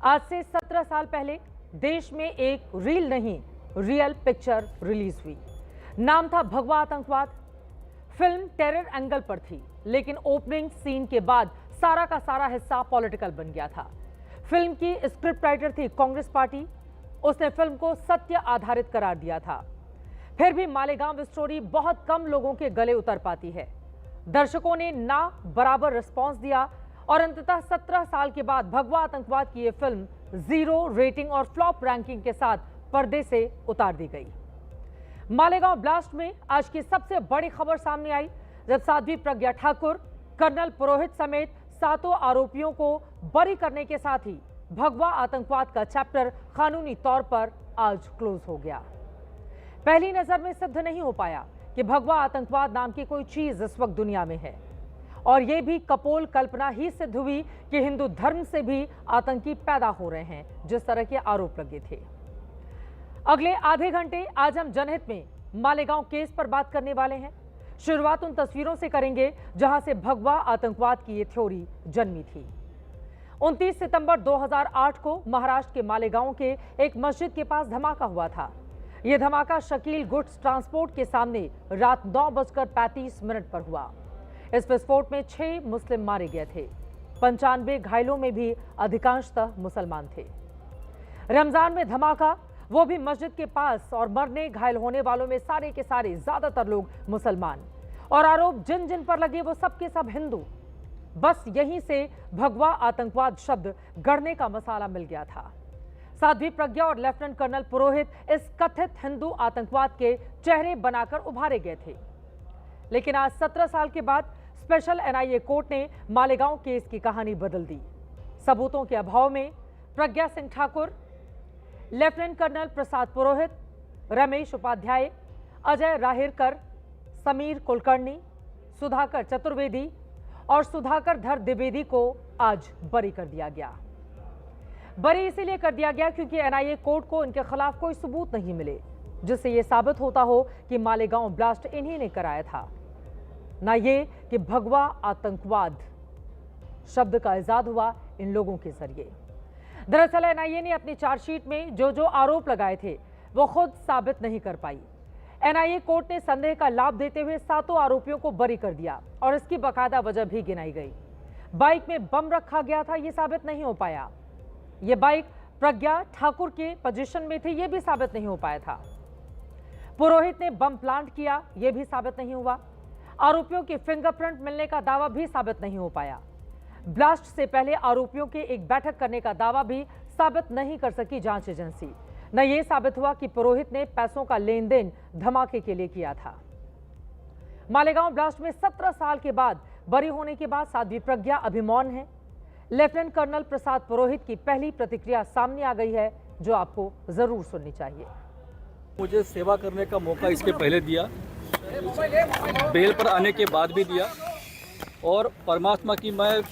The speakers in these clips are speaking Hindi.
आज से 17 साल पहले देश में एक रील नहीं, रियल पिक्चर रिलीज हुई। नाम था भगवा आतंकवाद। फिल्म टेरर एंगल पर थी, लेकिन ओपनिंग सीन के बाद सारा का सारा हिस्सा पॉलिटिकल बन गया था। फिल्म की स्क्रिप्ट राइटर थी कांग्रेस पार्टी। उसने फिल्म को सत्य आधारित करार दिया था। फिर भी मालेगांव स्टोरी बहुत कम लोगों के गले उतर पाती है। दर्शकों ने ना बराबर रिस्पांस दिया और अंततः 17 साल के बाद भगवा आतंकवाद की यह फिल्म 0 रेटिंग और फ्लॉप रैंकिंग के साथ पर्दे से उतार दी गई। मालेगांव ब्लास्ट में आज की सबसे बड़ी खबर सामने आई जब साध्वी प्रज्ञा ठाकुर, कर्नल पुरोहित समेत 7 आरोपियों को बरी करने के साथ ही भगवा आतंकवाद का चैप्टर कानूनी तौर पर आज क्लोज हो गया। पहली नजर में सिद्ध नहीं हो पाया कि भगवा आतंकवाद नाम की कोई चीज इस वक्त दुनिया में है, और यह भी कपोल कल्पना ही सिद्ध हुई कि हिंदू धर्म से भी आतंकी पैदा हो रहे हैं, जिस तरह के आरोप लगे थे। अगले आधे घंटे आज हम जनहित में मालेगांव केस पर बात करने वाले हैं। शुरुआत उन तस्वीरों से करेंगे जहां से भगवा आतंकवाद की ये थ्योरी जन्मी थी। 29 सितंबर 2008 को महाराष्ट्र के मालेगांव के एक मस्जिद के पास धमाका हुआ था। यह धमाका शकील गुड्स ट्रांसपोर्ट के सामने रात 9:35 पर हुआ। इस विस्फोट में 6 मुस्लिम मारे गए थे। 95 घायलों में भी अधिकांशतः मुसलमान थे। रमजान में धमाका, वो भी मस्जिद के पास, और मरने घायल होने वालों में सारे के सारे ज्यादातर लोग मुसलमान, और आरोप जिन जिन पर लगे वो सब के सब हिंदू। बस यहीं से भगवा आतंकवाद शब्द गढ़ने का मसाला मिल गया था। साध्वी प्रज्ञा और लेफ्टिनेंट कर्नल पुरोहित इस कथित हिंदू आतंकवाद के चेहरे बनाकर उभारे गए थे। लेकिन आज 17 साल के बाद स्पेशल एनआईए कोर्ट ने मालेगांव केस की कहानी बदल दी। सबूतों के अभाव में प्रज्ञा सिंह ठाकुर, लेफ्टिनेंट कर्नल प्रसाद पुरोहित, रमेश उपाध्याय, अजय राहिरकर, समीर कुलकर्णी, सुधाकर चतुर्वेदी और सुधाकर धर द्विवेदी को आज बरी कर दिया गया। बरी इसलिए कर दिया गया क्योंकि एनआईए कोर्ट को इनके खिलाफ कोई सबूत नहीं मिले जिससे यह साबित होता हो कि मालेगांव ब्लास्ट इन्हीं ने कराया था, ना ये कि भगवा आतंकवाद शब्द का इजाद हुआ इन लोगों के जरिए। दरअसल एनआईए ने अपनी चार्जशीट में जो जो आरोप लगाए थे वो खुद साबित नहीं कर पाई। एनआईए कोर्ट ने संदेह का लाभ देते हुए 7 आरोपियों को बरी कर दिया और इसकी बाकायदा वजह भी गिनाई गई। बाइक में बम रखा गया था, यह साबित नहीं हो पाया। यह बाइक प्रज्ञा ठाकुर के पोजीशन में थी, यह भी साबित नहीं हो पाया था। पुरोहित ने बम प्लांट किया, यह भी साबित नहीं हुआ। आरोपियों के फिंगरप्रिंट मिलने का दावा भी साबित नहीं हो पाया। ब्लास्ट से पहले आरोपियों के एक बैठक करने का दावा भी साबित नहीं कर सकी जांच एजेंसी। न यह साबित हुआ कि पुरोहित ने पैसों का लेन देन धमाके के लिए किया था। मालेगांव ब्लास्ट में 17 साल के बाद बरी होने के बाद साध्वी प्रज्ञा अभी मौन है। लेफ्टिनेंट कर्नल प्रसाद पुरोहित की पहली प्रतिक्रिया सामने आ गई है, जो आपको जरूर सुननी चाहिए। मुझे सेवा करने का मौका इसके पहले दिया, बेल पर आने के बाद भी दिया, और परमात्मा की मैं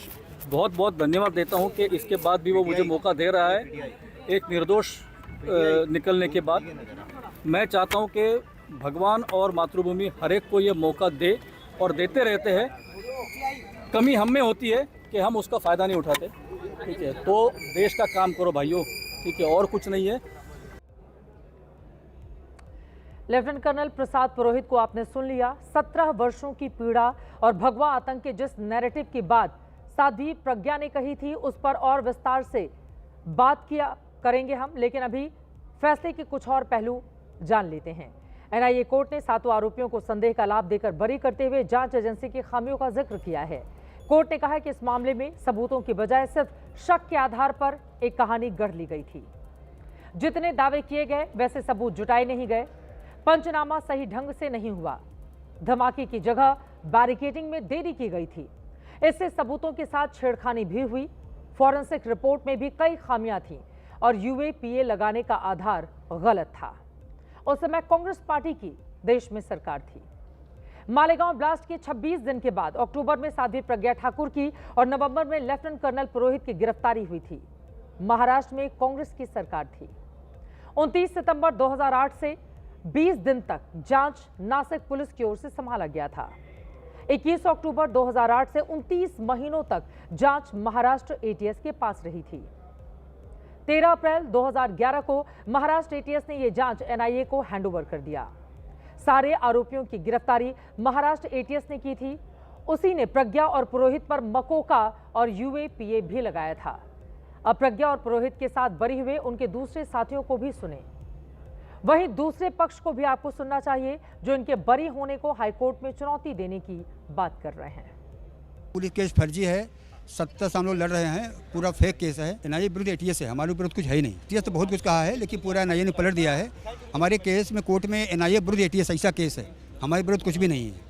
बहुत बहुत धन्यवाद देता हूं कि इसके बाद भी वो मुझे मौका दे रहा है एक निर्दोष निकलने के बाद। मैं चाहता हूं कि भगवान और मातृभूमि हर एक को ये मौका दे और देते रहते हैं। कमी हम में होती है कि हम उसका फ़ायदा नहीं उठाते, ठीक है। तो देश का काम करो भाइयों, ठीक है, और कुछ नहीं है। लेफ्टिनेंट कर्नल प्रसाद पुरोहित को आपने सुन लिया। 17 वर्षों की पीड़ा और भगवा आतंक के जिस नैरेटिव की बात साध्वी प्रज्ञा ने कही थी, उस पर और विस्तार से बात किया करेंगे हम, लेकिन अभी फैसले के कुछ और पहलू जान लेते हैं। एनआईए कोर्ट ने 7 आरोपियों को संदेह का लाभ देकर बरी करते हुए जांच एजेंसी की खामियों का जिक्र किया है। कोर्ट ने कहा कि इस मामले में सबूतों की बजाय सिर्फ शक के आधार पर एक कहानी गढ़ ली गई थी। जितने दावे किए गए वैसे सबूत जुटाए नहीं गए। पंचनामा सही ढंग से नहीं हुआ। धमाके की जगह बैरिकेडिंग में देरी की गई थी। इससे सबूतों के साथ छेड़खानी भी हुई। फॉरेंसिक रिपोर्ट में भी कई खामियां थीं और यूएपीए लगाने का आधार गलत था। उस समय कांग्रेस पार्टी की देश में सरकार थी। मालेगांव ब्लास्ट के 26 दिन के बाद अक्टूबर में साध्वी प्रज्ञा ठाकुर की और नवंबर में लेफ्टिनेंट कर्नल पुरोहित की गिरफ्तारी हुई थी। महाराष्ट्र में कांग्रेस की सरकार थी। 29 सितंबर 2008 से 20 दिन तक जांच नासिक पुलिस की ओर से संभाला गया था। 21 अक्टूबर 2008 से 29 महीनों तक जांच महाराष्ट्र एटीएस के पास रही थी। 13 अप्रैल 2011 को महाराष्ट्र एटीएस ने यह जांच एनआईए को हैंडओवर कर दिया। सारे आरोपियों की गिरफ्तारी महाराष्ट्र एटीएस ने की थी। उसी ने प्रज्ञा और पुरोहित पर मकोका और यूएपीए भी लगाया था। अब प्रज्ञा और पुरोहित के साथ बरी हुए उनके दूसरे साथियों को भी सुने। वहीं दूसरे पक्ष को भी आपको सुनना चाहिए, जो इनके बरी होने को हाईकोर्ट में चुनौती देने की बात कर रहे हैं। पुलिस केस फर्जी है, 70 साल लोग लड़ रहे हैं, पूरा फेक केस है। एनआईए विरुद्ध एटीएस है, हमारे विरुद्ध कुछ है ही नहीं। एटीएस तो बहुत कुछ कहा है, लेकिन पूरा एनआईए ने पलट दिया है। हमारे केस में कोर्ट में एनआईए विरुद्ध एटीएस ऐसा केस है, हमारे विरुद्ध कुछ भी नहीं है।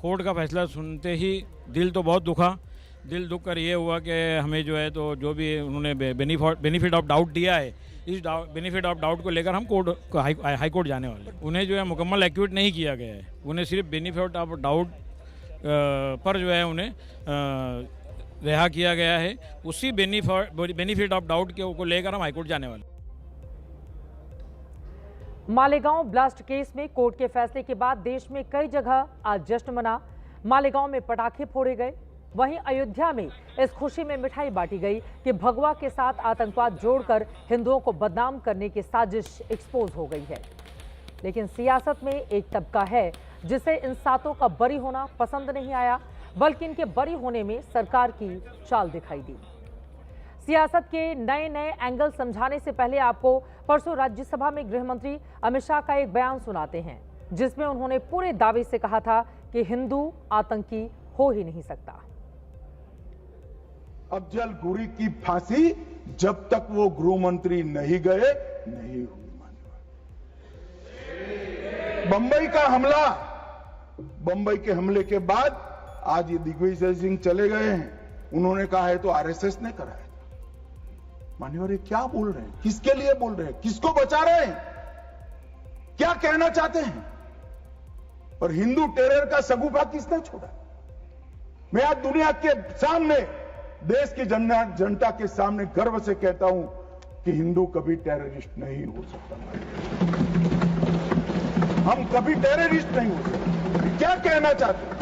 कोर्ट का फैसला सुनते ही दिल तो बहुत दुखा। दिल दुख कर ये हुआ कि हमें जो है तो जो भी उन्होंने बेनिफिट ऑफ डाउट दिया है, इस बेनिफिट ऑफ डाउट को लेकर हम कोर्ट को हाई कोर्ट जाने वाले। उन्हें जो है मुकम्मल एक्यूट नहीं किया गया है, उन्हें सिर्फ बेनिफिट ऑफ डाउट पर जो है उन्हें रिहा किया गया है। उसी बेनिफिट ऑफ डाउट को लेकर हम हाईकोर्ट जाने वाले। मालेगांव ब्लास्ट केस में कोर्ट के फैसले के बाद देश में कई जगह आज जश्न मना। मालेगांव में पटाखे फोड़े गए। वहीं अयोध्या में इस खुशी में मिठाई बांटी गई कि भगवा के साथ आतंकवाद जोड़कर हिंदुओं को बदनाम करने की साजिश एक्सपोज हो गई है। लेकिन सियासत में एक तबका है जिसे इन सातों का बरी होना पसंद नहीं आया, बल्कि इनके बरी होने में सरकार की चाल दिखाई दी। सियासत के नए नए एंगल समझाने से पहले आपको परसों राज्यसभा में गृह मंत्री अमित शाह का एक बयान सुनाते हैं, जिसमें उन्होंने पूरे दावे से कहा था कि हिंदू आतंकी हो ही नहीं सकता। अफजल गुरी की फांसी जब तक वो गृह मंत्री नहीं गए नहीं हुई। बंबई का हमला, बंबई के हमले के बाद आज ये दिग्विजय सिंह चले गए हैं। उन्होंने कहा है तो आरएसएस ने कराया। मान्यवर ये क्या बोल रहे हैं, किसके लिए बोल रहे हैं, किसको बचा रहे हैं, क्या कहना चाहते हैं? और हिंदू टेरर का सगुफा किसने छोड़ा? मैं आज दुनिया के सामने, देश की जनता के सामने गर्व से कहता हूं कि हिंदू कभी टेररिस्ट नहीं हो सकता। हम कभी टेररिस्ट नहीं हो सकते। क्या कहना चाहते हैं?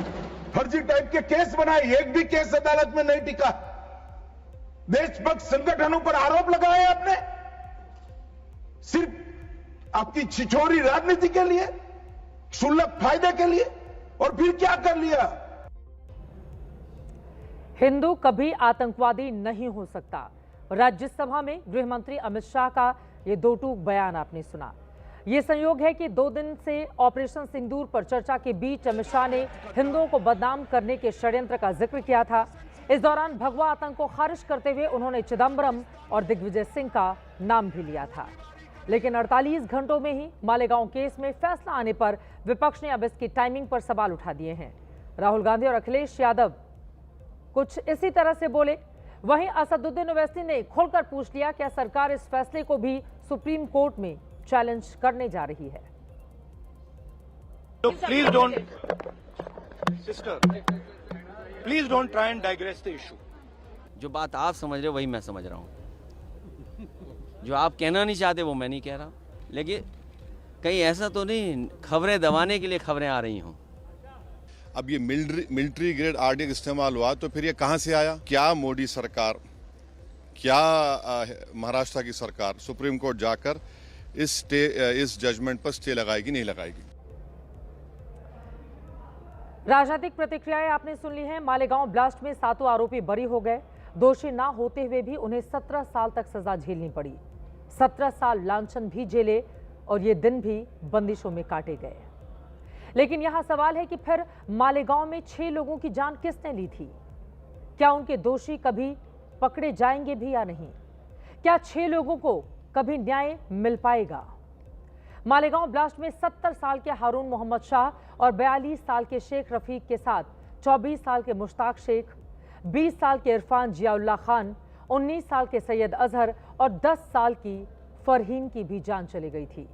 फर्जी टाइप के केस बनाए, एक भी केस अदालत में नहीं टिका। देशभक्त संगठनों पर आरोप लगाए आपने, सिर्फ आपकी छिछोरी राजनीति के लिए, क्षुल्लक फायदे के लिए। और फिर क्या कर लिया? हिंदू कभी आतंकवादी नहीं हो सकता। राज्यसभा में गृह मंत्री अमित शाह का ये दो टूक बयान आपने सुना। ये संयोग है कि 2 दिन से ऑपरेशन सिंदूर पर चर्चा के बीच अमित शाह ने हिंदुओं को बदनाम करने के षड्यंत्र का जिक्र किया था। इस दौरान भगवा आतंक को खारिज करते हुए उन्होंने चिदंबरम और दिग्विजय सिंह का नाम भी लिया था। लेकिन 48 घंटों में ही मालेगांव केस में फैसला आने पर विपक्ष ने अब इसकी टाइमिंग पर सवाल उठा दिए हैं। राहुल गांधी और अखिलेश यादव कुछ इसी तरह से बोले। वहीं असदुद्दीन ओवैसी ने खुलकर पूछ लिया क्या सरकार इस फैसले को भी सुप्रीम कोर्ट में चैलेंज करने जा रही है। Please don't try and digress the issue. जो बात आप समझ रहे हो वही मैं समझ रहा हूँ। जो आप कहना नहीं चाहते वो मैं नहीं कह रहा। लेकिन कहीं ऐसा तो नहीं खबरें दबाने के लिए खबरें आ रही हों। अब ये मिलिट्री ग्रेड आरडीएक्स इस्तेमाल हुआ तो फिर ये कहाँ से आया? क्या मोदी सरकार, क्या महाराष्ट्र की सरकार सुप्रीम कोर्ट जाकर इस जजमेंट पर स्टे लगाएगी, नहीं लगाएगी? राजनीतिक प्रतिक्रियाएं आपने सुन ली हैं। मालेगांव ब्लास्ट में 7 आरोपी बरी हो गए। दोषी ना होते हुए भी उन्हें 17 साल तक सजा झेलनी पड़ी। 17 साल लांछन भी झेले और ये दिन भी बंदिशों में काटे गए। लेकिन यहां सवाल है कि फिर मालेगांव में 6 लोगों की जान किसने ली थी? क्या उनके दोषी कभी पकड़े जाएंगे भी या नहीं? क्या 6 लोगों को कभी न्याय मिल पाएगा? मालेगांव ब्लास्ट में 70 साल के हारून मोहम्मद शाह और 42 साल के शेख रफीक के साथ 24 साल के मुश्ताक शेख, 20 साल के इरफान जियाउल्लाह खान, 19 साल के सैयद अजहर और 10 साल की फरहीन की भी जान चली गई थी।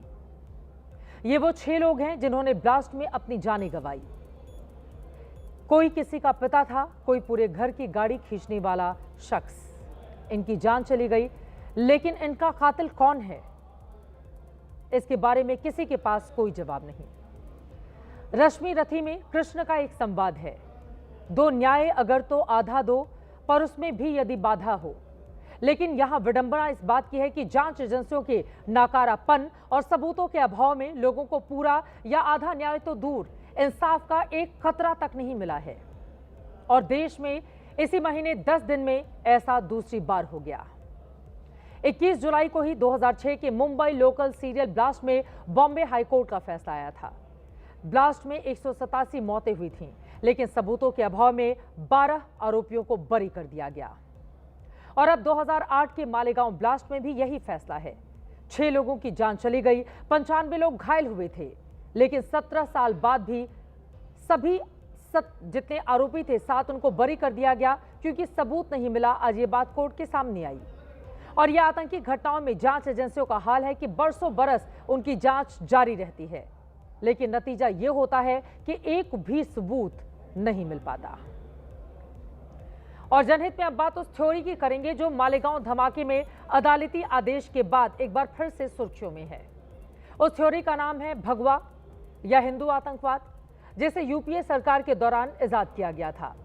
ये वो 6 लोग हैं जिन्होंने ब्लास्ट में अपनी जानें गंवाई। कोई किसी का पिता था, कोई पूरे घर की गाड़ी खींचने वाला शख्स। इनकी जान चली गई, लेकिन इनका कातिल कौन है, इसके बारे में किसी के पास कोई जवाब नहीं। रश्मि रथी में कृष्ण का एक संवाद है, दो न्याय अगर तो आधा दो, पर उसमें भी यदि बाधा हो। लेकिन यहां विडंबना इस बात की है कि जांच एजेंसियों के नाकारापन और सबूतों के अभाव में लोगों को पूरा या आधा न्याय तो दूर, इंसाफ का एक खतरा तक नहीं मिला है। और देश में इसी महीने 10 दिन में ऐसा दूसरी बार हो गया। 21 जुलाई को ही 2006 के मुंबई लोकल सीरियल ब्लास्ट में बॉम्बे हाईकोर्ट का फैसला आया था। ब्लास्ट में 187 मौतें हुई थीं, लेकिन सबूतों के अभाव में 12 आरोपियों को बरी कर दिया गया। और अब 2008 के मालेगांव ब्लास्ट में भी यही फैसला है। 6 लोगों की जान चली गई, 95 लोग घायल हुए थे, लेकिन 17 साल बाद भी सभी जितने आरोपी थे 7 उनको बरी कर दिया गया क्योंकि सबूत नहीं मिला। आज ये बात कोर्ट के सामने आई। और यह आतंकी घटनाओं में जांच एजेंसियों का हाल है कि बरसों बरस उनकी जांच जारी रहती है, लेकिन नतीजा यह होता है कि एक भी सबूत नहीं मिल पाता। और जनहित में अब बात उस थ्योरी की करेंगे जो मालेगांव धमाके में अदालती आदेश के बाद एक बार फिर से सुर्खियों में है। उस थ्योरी का नाम है भगवा या हिंदू आतंकवाद, जिसे यूपीए सरकार के दौरान इजाद किया गया था।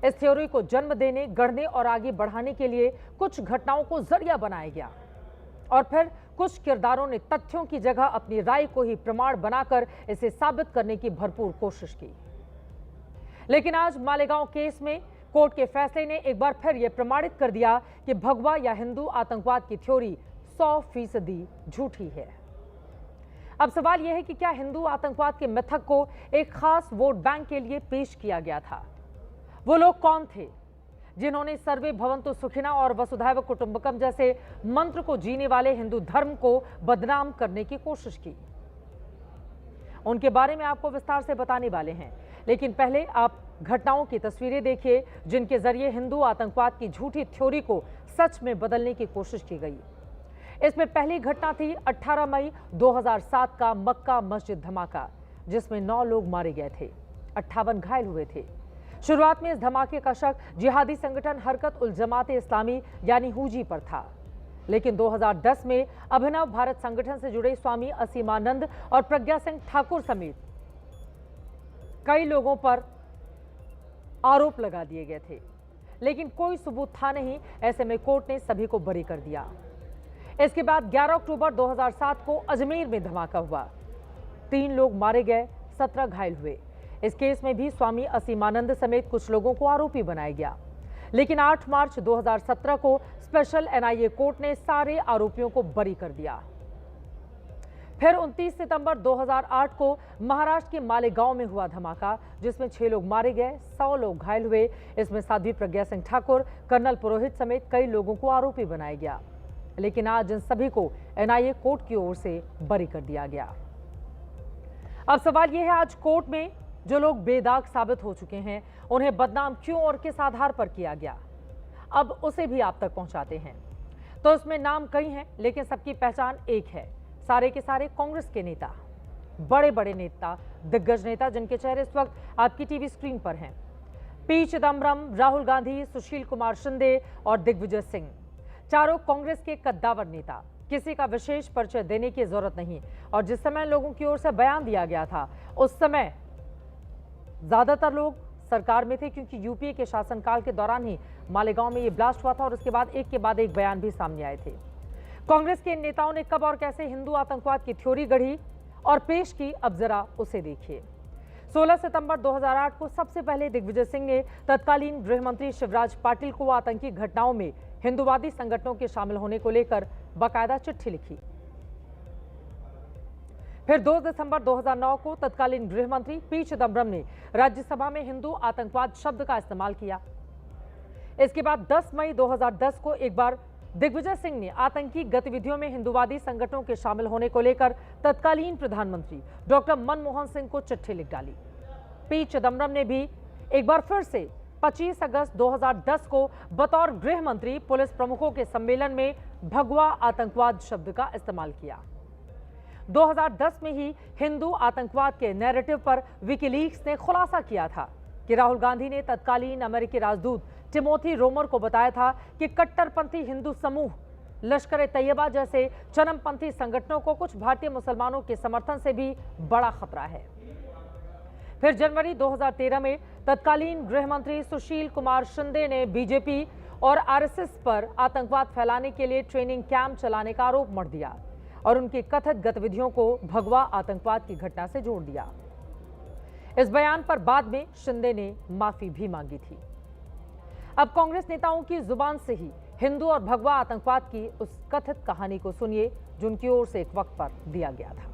इस थ्योरी को जन्म देने, गढ़ने और आगे बढ़ाने के लिए कुछ घटनाओं को जरिया बनाया गया और फिर कुछ किरदारों ने तथ्यों की जगह अपनी राय को ही प्रमाण बनाकर इसे साबित करने की भरपूर कोशिश की। लेकिन आज मालेगांव केस में कोर्ट के फैसले ने एक बार फिर यह प्रमाणित कर दिया कि भगवा या हिंदू आतंकवाद की थ्योरी 100% झूठी है। अब सवाल यह है कि क्या हिंदू आतंकवाद के मिथक को एक खास वोट बैंक के लिए पेश किया गया था? वो लोग कौन थे जिन्होंने सर्वे भवन्तु सुखिनः और वसुधैव कुटुंबकम जैसे मंत्र को जीने वाले हिंदू धर्म को बदनाम करने की कोशिश की? उनके बारे में आपको विस्तार से बताने वाले हैं, लेकिन पहले आप घटनाओं की तस्वीरें देखिए जिनके जरिए हिंदू आतंकवाद की झूठी थ्योरी को सच में बदलने की कोशिश की गई। इसमें पहली घटना थी 18 मई 2007 का मक्का मस्जिद धमाका, जिसमें 9 लोग मारे गए थे, 58 घायल हुए थे। शुरुआत में इस धमाके का शक जिहादी संगठन हरकत उल जमात इस्लामी यानी हुजी पर था, लेकिन 2010 में अभिनव भारत संगठन से जुड़े स्वामी असीमानंद और प्रज्ञा सिंह ठाकुर समेत कई लोगों पर आरोप लगा दिए गए थे, लेकिन कोई सबूत था नहीं। ऐसे में कोर्ट ने सभी को बरी कर दिया। इसके बाद 11 अक्टूबर 2007 को अजमेर में धमाका हुआ, 3 लोग मारे गए, 17 घायल हुए। इस केस में भी स्वामी असीमानंद समेत कुछ लोगों को आरोपी बनाया गया, लेकिन 8 मार्च 2017 को स्पेशल एनआईए कोर्ट ने सारे आरोपियों को बरी कर दिया। फिर 29 सितंबर 2008 को महाराष्ट्र के मालेगांव में हुआ धमाका, जिसमें 6 लोग मारे गए, 100 लोग घायल हुए। इसमें साध्वी प्रज्ञा सिंह ठाकुर, कर्नल पुरोहित समेत कई लोगों को आरोपी बनाया गया, लेकिन आज इन सभी को एनआईए कोर्ट की ओर से बरी कर दिया गया। अब सवाल यह है, आज कोर्ट में जो लोग बेदाग साबित हो चुके हैं उन्हें बदनाम क्यों और किस आधार पर किया गया? अब उसे भी आप तक पहुंचाते हैं। तो उसमें नाम कई हैं, लेकिन सबकी पहचान एक है, सारे के सारे कांग्रेस के नेता, बड़े बड़े नेता, दिग्गज नेता जिनके चेहरे इस वक्त आपकी टीवी स्क्रीन पर हैं। पी चिदम्बरम, राहुल गांधी, सुशील कुमार शिंदे और दिग्विजय सिंह, चारों कांग्रेस के कद्दावर नेता। किसी का विशेष परिचय देने की जरूरत नहीं। और जिस समय लोगों की ओर से बयान दिया गया था उस समय ज्यादातर लोग सरकार में थे, क्योंकि यूपीए के शासनकाल के दौरान ही मालेगांव में ये ब्लास्ट हुआ था और उसके बाद एक के बाद एक बयान भी सामने आए थे। कांग्रेस के नेताओं ने कब और कैसे हिंदू आतंकवाद की थ्योरी गढ़ी और पेश की, अब जरा उसे देखिए। 16 सितंबर 2008 को सबसे पहले दिग्विजय सिंह ने तत्कालीन गृह मंत्री शिवराज पाटिल को आतंकी घटनाओं में हिंदूवादी संगठनों के शामिल होने को लेकर बाकायदा चिट्ठी लिखी। फिर 2 दिसंबर 2009 को तत्कालीन गृह मंत्री पी चिदम्बरम ने राज्यसभा में हिंदू आतंकवाद शब्द का इस्तेमाल किया। इसके बाद 10 मई 2010 को एक बार दिग्विजय सिंह ने आतंकी गतिविधियों में हिंदूवादी संगठनों के शामिल होने को लेकर तत्कालीन प्रधानमंत्री डॉक्टर मनमोहन सिंह को चिट्ठी लिख डाली। पी चिदम्बरम ने भी एक बार फिर से 25 अगस्त 2010 को बतौर गृह मंत्री पुलिस प्रमुखों के सम्मेलन में भगवा आतंकवाद शब्द का इस्तेमाल किया। 2010 में ही हिंदू आतंकवाद के नैरेटिव पर विकीलीक्स ने खुलासा किया था कि राहुल गांधी ने तत्कालीन अमेरिकी राजदूत टिमोथी रोमर को बताया था कि कट्टरपंथी हिंदू समूह लश्कर ए तैयबा जैसे चरमपंथी संगठनों को कुछ भारतीय मुसलमानों के समर्थन से भी बड़ा खतरा है। फिर जनवरी 2013 में तत्कालीन गृह मंत्री सुशील कुमार शिंदे ने बीजेपी और आरएसएस पर आतंकवाद फैलाने के लिए ट्रेनिंग कैंप चलाने का आरोप मढ़ दिया और उनकी कथित गतिविधियों को भगवा आतंकवाद की घटना से जोड़ दिया। इस बयान पर बाद में शिंदे ने माफी भी मांगी थी। अब कांग्रेस नेताओं की जुबान से ही हिंदू और भगवा आतंकवाद की उस कथित कहानी को सुनिए जो उनकी ओर से एक वक्त पर दिया गया था।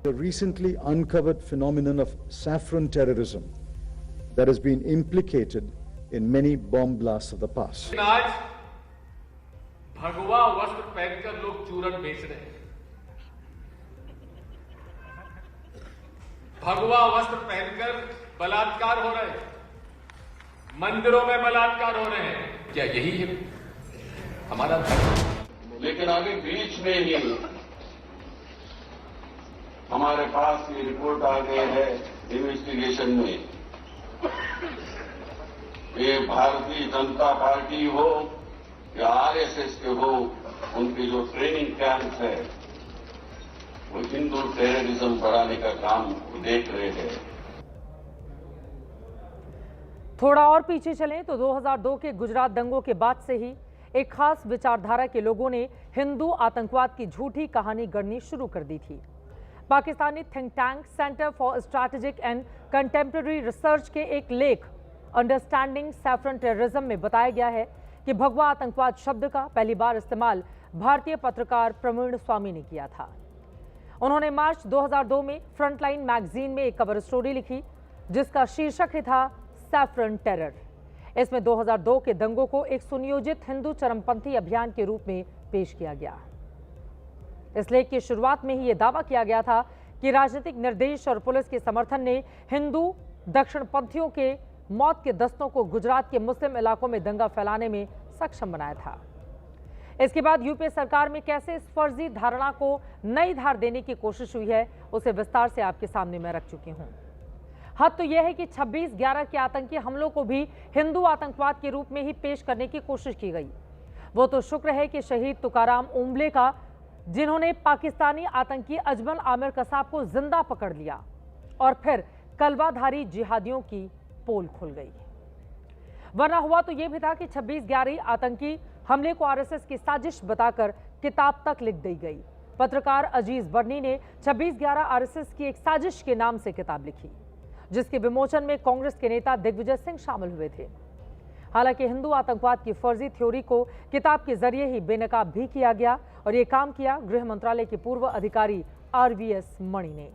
The recently uncovered phenomenon of saffron terrorism that has been implicated in many bomb blasts of the past. आज भगवा वस्त्र पहनकर लोग चूरन बेच रहे हैं, भगवा वस्त्र पहनकर बलात्कार हो रहे हैं, मंदिरों में बलात्कार हो रहे हैं। क्या यही है हमारा धर्म? लेकिन अभी बीच में ही हमारे पास ये रिपोर्ट आ गई है इन्वेस्टिगेशन में, ये भारतीय जनता पार्टी हो या आरएसएस के हो, उनके जो ट्रेनिंग कैंप है वो हिंदू टेररिज्म बढ़ाने का काम देख रहे हैं। थोड़ा और पीछे चलें तो 2002 के गुजरात दंगों के बाद से ही एक खास विचारधारा के लोगों ने हिंदू आतंकवाद की झूठी कहानी गढ़नी शुरू कर दी थी। Pakistani think tank centre for strategic and contemporary research के एक लेख अंडरस्टैंडिंग सैफरन टेररिज्म में बताया गया है कि भगवा आतंकवाद शब्द का पहली बार इस्तेमाल भारतीय पत्रकार प्रवीण स्वामी ने किया था। उन्होंने मार्च 2002 में फ्रंटलाइन मैगजीन में एक कवर स्टोरी लिखी जिसका शीर्षक ही था सैफरन टेरर। इसमें 2002 के दंगों को एक सुनियोजित हिंदू चरमपंथी अभियान के रूप में पेश किया गया। इस लेख की शुरुआत में ही यह दावा किया गया था कि राजनीतिक निर्देश और पुलिस के समर्थन ने हिंदू दक्षिणपंथियों के मौत के दस्तों को गुजरात के मुस्लिम इलाकों में दंगा फैलाने में सक्षम बनाया था। इसके बाद यूपीए सरकार में कैसे इस फर्जी धारणा को नई धार देने की कोशिश हुई है उसे विस्तार से आपके सामने मैं रख चुकी हूं। हद तो यह है कि 26/11 के आतंकी हमलों को भी हिंदू आतंकवाद के रूप में ही पेश करने की कोशिश की गई। वो तो शुक्र है कि शहीद तुकाराम ओम्बले का, जिन्होंने पाकिस्तानी आतंकी अजमल आमिर कसाब को जिंदा पकड़ लिया और फिर कलवाधारी जिहादियों की पोल खुल गई। वरना हुआ तो यह भी था कि 26/11 आतंकी हमले को आरएसएस की साजिश बताकर किताब तक लिख दी गई। पत्रकार अजीज बर्नी ने 26/11 आरएसएस की एक साजिश के नाम से किताब लिखी जिसके विमोचन में कांग्रेस के नेता दिग्विजय सिंह शामिल हुए थे। हालांकि हिंदू आतंकवाद की फर्जी थ्योरी को किताब के जरिए ही बेनकाब भी किया गया और ये काम किया गृह मंत्रालय के पूर्व अधिकारी आरवीएस मणि ने।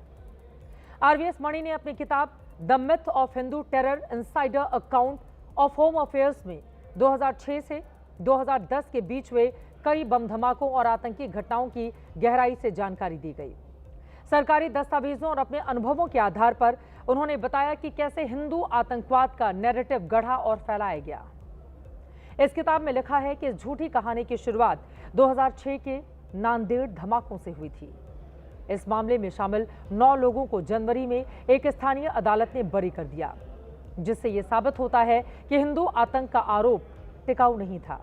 आरवीएस मणि ने अपनी किताब the myth of Hindu terror insider account of home affairs में 2006 से 2010 के बीच हुए कई बम धमाकों और आतंकी घटनाओं की गहराई से जानकारी दी गई। सरकारी दस्तावेजों और अपने अनुभवों के आधार पर उन्होंने बताया कि कैसे हिंदू आतंकवाद का नैरेटिव गढ़ा और फैलाया गया। इस किताब में लिखा है कि इस झूठी कहानी की शुरुआत 2006 के नांदेड़ धमाकों से हुई थी। इस मामले में शामिल 9 लोगों को जनवरी में एक स्थानीय अदालत ने बरी कर दिया, जिससे यह साबित होता है कि हिंदू आतंक का आरोप टिकाऊ नहीं था।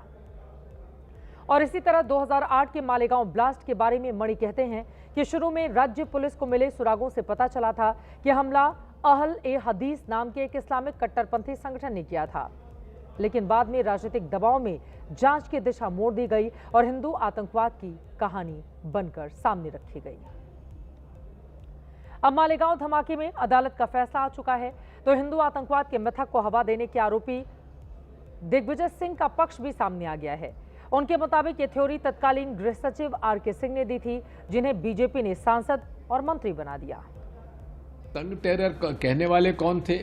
और इसी तरह 2008 के मालेगांव ब्लास्ट के बारे में मणि कहते हैं कि शुरू में राज्य पुलिस को मिले सुरागों से पता चला था कि हमला अहल ए हदीस नाम के एक इस्लामिक कट्टरपंथी संगठन ने किया था, लेकिन बाद में राजनीतिक दबाव में जांच की दिशा मोड़ दी गई और हिंदू आतंकवाद की कहानी बनकर सामने रखी गई। अब मालेगांव धमाके में अदालत का फैसला आ चुका है तो हिंदू आतंकवाद के मिथक को हवा देने के आरोपी दिग्विजय सिंह का पक्ष भी सामने आ गया है। उनके मुताबिक ये थ्योरी तत्कालीन गृह सचिव आर.के. सिंह ने दी थी, जिन्हें बीजेपी ने सांसद और मंत्री बना दिया। संघ टेरर कहने वाले कौन थे?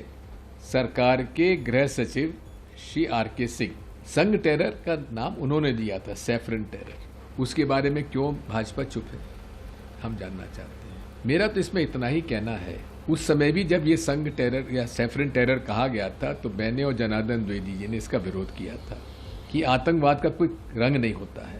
सरकार के गृह सचिव श्री आर.के. सिंह। संघ टेरर का नाम उन्होंने दिया था, सैफरन टेरर। उसके बारे में क्यों भाजपा चुप है, हम जानना चाहते हैं। मेरा तो इसमें इतना ही कहना है, उस समय भी जब ये संघ टेरर या सैफरन टेरर कहा गया था तो मैंने और जनार्दन द्विवेदी जी ने इसका विरोध किया था कि आतंकवाद का कोई रंग नहीं होता है।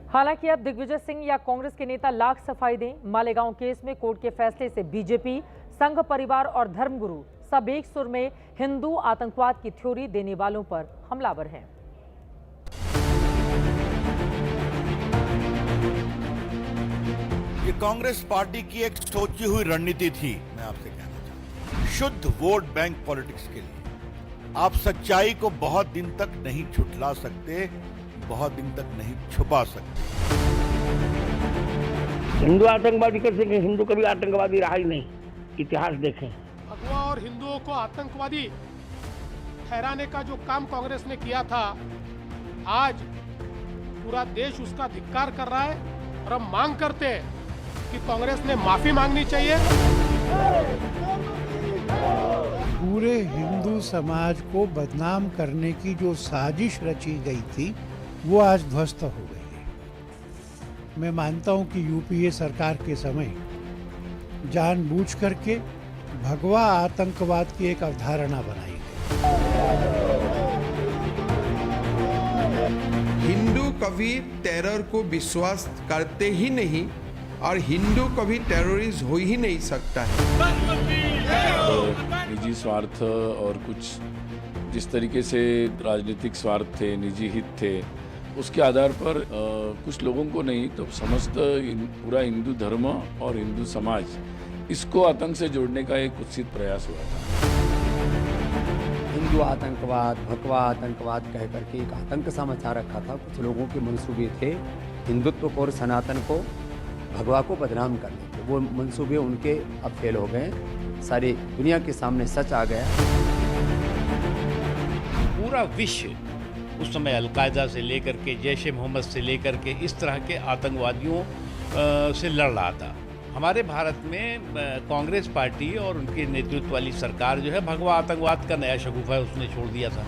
हालांकि अब दिग्विजय सिंह या कांग्रेस के नेता लाख सफाई दें, मालेगांव केस में कोर्ट के फैसले से बीजेपी, संघ परिवार और धर्मगुरु सब एक सुर में हिंदू आतंकवाद की थ्योरी देने वालों पर हमलावर हैं। ये कांग्रेस पार्टी की एक सोची हुई रणनीति थी। मैं आपसे कहना चाहता हूं, शुद्ध वोट बैंक पॉलिटिक्स के लिए आप सच्चाई को बहुत दिन तक नहीं छुटला सकते, बहुत दिन तक नहीं छुपा सकते। हिंदू आतंकवादी कैसे, हिंदू कभी आतंकवादी रहा ही नहीं, इतिहास देखें। भगवा और हिंदुओं को आतंकवादी ठहराने का जो काम कांग्रेस ने किया था, आज पूरा देश उसका धिक्कार कर रहा है और हम मांग करते हैं कि कांग्रेस ने माफी मांगनी चाहिए। पूरे हिंदू समाज को बदनाम करने की जो साजिश रची गई थी वो आज ध्वस्त हो गई है। मैं मानता हूं कि यूपीए सरकार के समय जानबूझ करके भगवा आतंकवाद की एक अवधारणा बनाई गई। हिंदू कभी टेरर को विश्वास करते ही नहीं और हिंदू कभी टेररिस्ट हो ही नहीं सकता है। निजी स्वार्थ और कुछ जिस तरीके से राजनीतिक स्वार्थ थे, निजी हित थे, उसके आधार पर कुछ लोगों को नहीं तो समस्त पूरा हिंदू धर्म और हिंदू समाज इसको आतंक से जोड़ने का एक कुत्सित प्रयास हुआ था। हिंदू आतंकवाद, भगवा आतंकवाद कह करके एक आतंक सा मचा रखा था। कुछ लोगों के मंसूबे थे हिंदुत्व को और सनातन को, भगवा को बदनाम करने के। वो मंसूबे उनके अब फेल हो गए, सारी दुनिया के सामने सच आ गया। पूरा विश्व उस समय अलकायदा से लेकर के जैश ए मोहम्मद से लेकर के इस तरह के आतंकवादियों से लड़ रहा था। हमारे भारत में कांग्रेस पार्टी और उनके नेतृत्व वाली सरकार जो है भगवा आतंकवाद का नया शगुफा उसने छोड़ दिया था।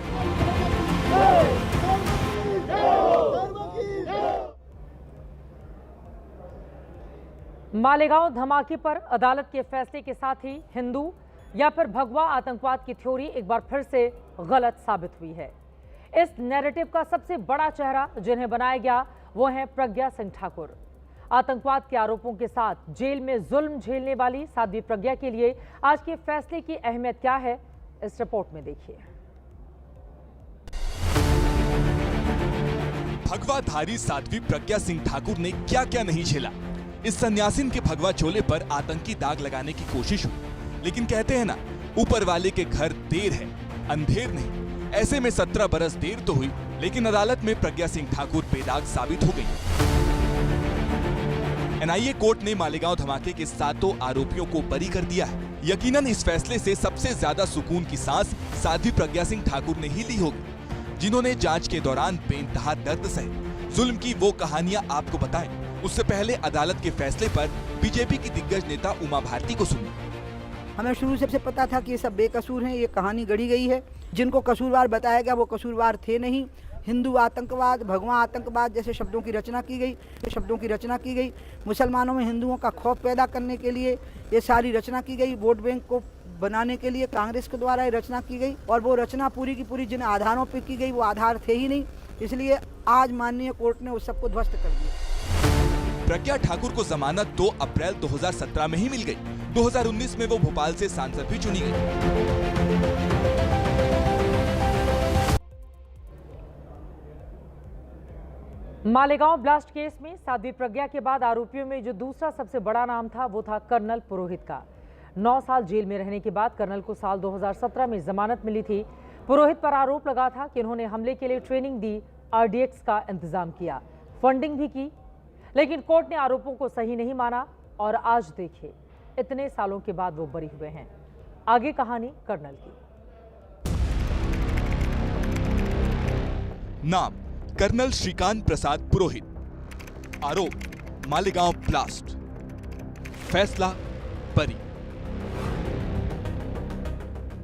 मालेगांव धमाके पर अदालत के फैसले के साथ ही हिंदू या फिर भगवा आतंकवाद की थ्योरी एक बार फिर से गलत साबित हुई है। इस नैरेटिव का सबसे बड़ा चेहरा जिन्हें बनाया गया वो है प्रज्ञा सिंह ठाकुर। आतंकवाद के आरोपों के साथ जेल में जुल्म झेलने वाली साध्वी प्रज्ञा के लिए आज के फैसले की अहमियत क्या है, इस रिपोर्ट में देखिए। भगवाधारी साध्वी प्रज्ञा सिंह ठाकुर ने क्या क्या नहीं झेला। इस सन्यासिन के भगवा चोले पर आतंकी दाग लगाने की कोशिश हुई, लेकिन कहते हैं ना, ऊपर वाले के घर देर है अंधेर नहीं। ऐसे में 17 बरस देर तो हुई, लेकिन अदालत में प्रज्ञा सिंह ठाकुर बेदाग साबित हो गई। एनआईए कोर्ट ने मालेगांव धमाके के 7 आरोपियों को बरी कर दिया है। यकीनन इस फैसले से सबसे ज्यादा सुकून की सांस साध्वी प्रज्ञा सिंह ठाकुर ने ही ली होगी, जिन्होंने जांच के दौरान बेइंतहा दर्द सहे। जुल्म की वो कहानियां आपको बताएं, उससे पहले अदालत के फैसले पर बीजेपी की दिग्गज नेता उमा भारती को सुनिए। हमें शुरू से पता था कि ये सब बेकसूर हैं, ये कहानी गढ़ी गई है। जिनको कसूरवार बताया गया वो कसूरवार थे नहीं। हिंदू आतंकवाद, भगवा आतंकवाद जैसे शब्दों की रचना की गई। मुसलमानों में हिंदुओं का खौफ पैदा करने के लिए ये सारी रचना की गई। वोट बैंक को बनाने के लिए कांग्रेस के द्वारा ये रचना की गई, और वो रचना पूरी की पूरी जिन आधारों पर की गई वो आधार थे ही नहीं। इसलिए आज माननीय कोर्ट ने उस सबको ध्वस्त कर दिया। प्रज्ञा ठाकुर को जमानत 2 अप्रैल 2017 में ही मिल गई। 2019 में वो भोपाल से सांसद भी चुनी गई। मालेगांव ब्लास्ट केस में साध्वी प्रज्ञा के बाद आरोपियों में जो दूसरा सबसे बड़ा नाम था वो था कर्नल पुरोहित का। 9 साल जेल में रहने के बाद कर्नल को साल 2017 में जमानत मिली थी। पुरोहित पर आरोप लगा था कि उन्होंने हमले के लिए ट्रेनिंग दी, आरडीएक्स का इंतजाम किया, फंडिंग भी की, लेकिन कोर्ट ने आरोपों को सही नहीं माना और आज देखिए इतने सालों के बाद वो बरी हुए हैं। आगे कहानी कर्नल की। नाम कर्नल श्रीकांत प्रसाद पुरोहित, आरोप मालेगांव ब्लास्ट, फैसला बरी।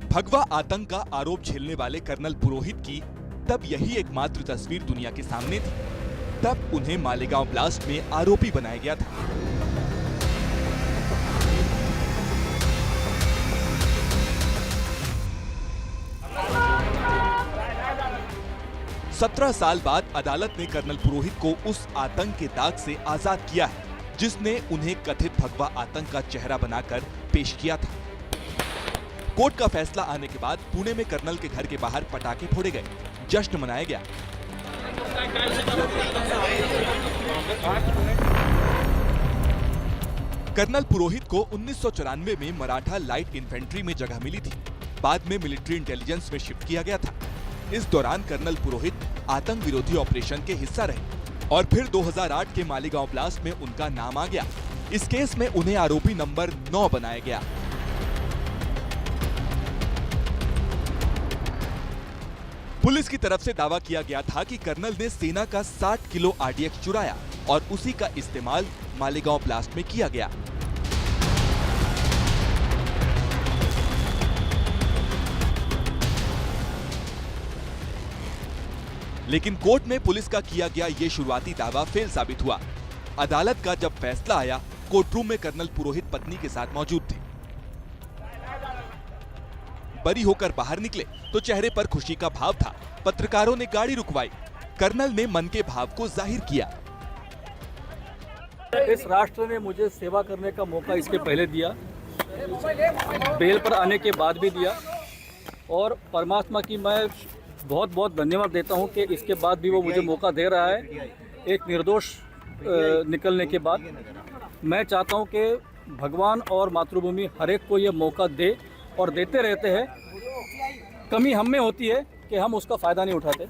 भगवा आतंक का आरोप झेलने वाले कर्नल पुरोहित की तब यही एकमात्र तस्वीर दुनिया के सामने थी। तब उन्हें मालेगांव ब्लास्ट में आरोपी बनाया गया था। सत्रह साल बाद अदालत ने कर्नल पुरोहित को उस आतंक के दाग से आजाद किया है, जिसने उन्हें कथित भगवा आतंक का चेहरा बनाकर पेश किया था। कोर्ट का फैसला आने के बाद पुणे में कर्नल के घर के बाहर पटाखे फोड़े गए, जश्न मनाया गया। कर्नल पुरोहित को 1994 में मराठा लाइट इन्फेंट्री में जगह मिली थी। बाद में मिलिट्री इंटेलिजेंस में शिफ्ट किया गया था। इस दौरान कर्नल पुरोहित आतंक विरोधी ऑपरेशन के हिस्सा रहे और फिर 2008 के मालेगांव ब्लास्ट में उनका नाम आ गया। इस केस में उन्हें आरोपी नंबर 9 बनाया गया। पुलिस की तरफ से दावा किया गया था कि कर्नल ने सेना का 60 किलो आरडीएक्स चुराया और उसी का इस्तेमाल मालेगांव ब्लास्ट में किया गया। लेकिन कोर्ट में पुलिस का किया गया ये शुरुआती दावा फेल साबित हुआ। अदालत का जब फैसला आया, कोर्टरूम में कर्नल पुरोहित पत्नी के साथ मौजूद थे। बरी होकर बाहर निकले तो चेहरे पर खुशी का भाव था। पत्रकारों ने गाड़ी रुकवाई। कर्नल ने मन के भाव को जाहिर किया। इस राष्ट्र ने मुझे सेवा करने का मौका इसके पहले दिया, बेल पर आने के बाद भी दिया, और परमात्मा की मैं बहुत बहुत धन्यवाद देता हूं कि इसके बाद भी वो मुझे मौका दे रहा है। एक निर्दोष निकलने के बाद मैं चाहता हूं कि भगवान और मातृभूमि हर एक को ये मौका दे और देते रहते हैं। कमी हम में होती है कि हम उसका फ़ायदा नहीं उठाते।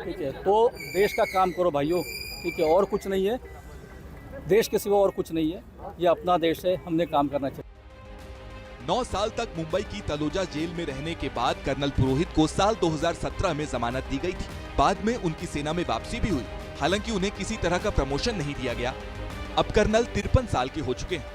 ठीक है, तो देश का काम करो भाइयों। ठीक है, और कुछ नहीं है, देश के सिवा और कुछ नहीं है। ये अपना देश है, हमने काम करना चाहिए। 9 साल तक मुंबई की तलोजा जेल में रहने के बाद कर्नल पुरोहित को साल 2017 में जमानत दी गई थी। बाद में उनकी सेना में वापसी भी हुई। हालांकि उन्हें किसी तरह का प्रमोशन नहीं दिया गया। अब कर्नल 53 साल के हो चुके हैं।